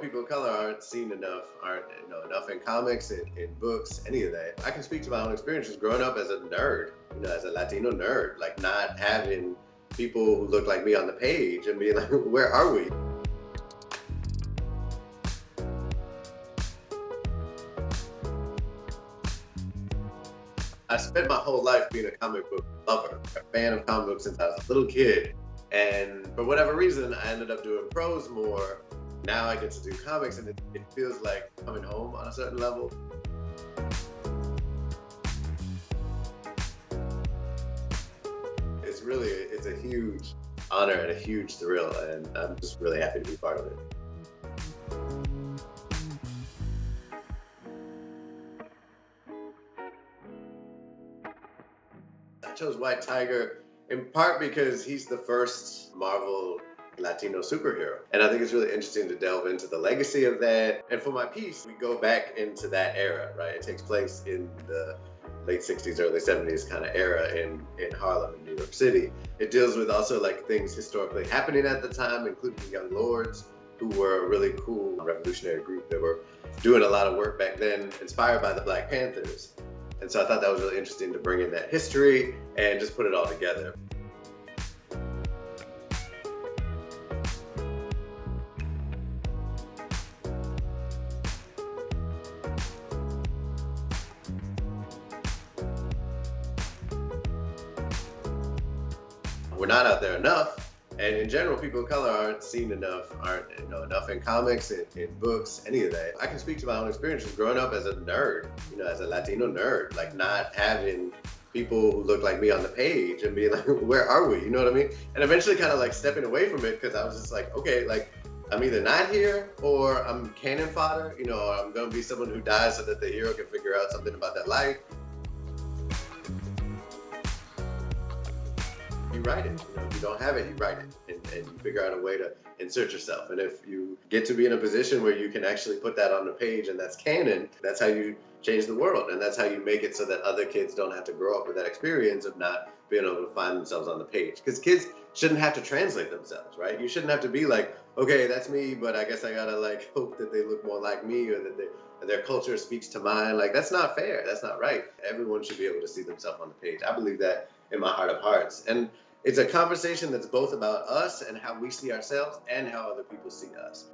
people of color aren't seen enough, aren't enough in comics, in books, any of that. I can speak to my own experiences growing up as a nerd, as a Latino nerd, like not having people who look like me on the page and being like, where are we? I spent my whole life being a comic book lover, a fan of comic books since I was a little kid. And for whatever reason, I ended up doing prose more. Now I get to do comics, and it feels like coming home on a certain level. It's a huge honor and a huge thrill, and I'm just really happy to be part of it. I chose White Tiger in part because he's the first Marvel Latino superhero. And I think it's really interesting to delve into the legacy of that. And for my piece, we go back into that era, right? It takes place in the late 60s, early 70s kind of era in Harlem and New York City. It deals with also like things historically happening at the time, including the Young Lords, who were a really cool revolutionary group that were doing a lot of work back then, inspired by the Black Panthers. And so I thought that was really interesting to bring in that history and just put it all together. We're not out there enough, and in general, people of color aren't seen enough, aren't enough in comics, in books, any of that. I can speak to my own experiences growing up as a nerd, as a Latino nerd, like not having people who look like me on the page and being like, where are we? You know what I mean? And eventually kind of like stepping away from it because I was just like, okay, like I'm either not here or I'm cannon fodder, or I'm gonna be someone who dies so that the hero can figure out something about that life. You write it. If you don't have it, you write it, and you figure out a way to insert yourself. And if you get to be in a position where you can actually put that on the page and that's canon, that's how you change the world, and that's how you make it so that other kids don't have to grow up with that experience of not being able to find themselves on the page. Because kids shouldn't have to translate themselves, right? You shouldn't have to be like, okay, that's me, but I guess I gotta like hope that they look more like me or that their culture speaks to mine. Like that's not fair. That's not right. Everyone should be able to see themselves on the page. I believe that in my heart of hearts. And it's a conversation that's both about us and how we see ourselves and how other people see us.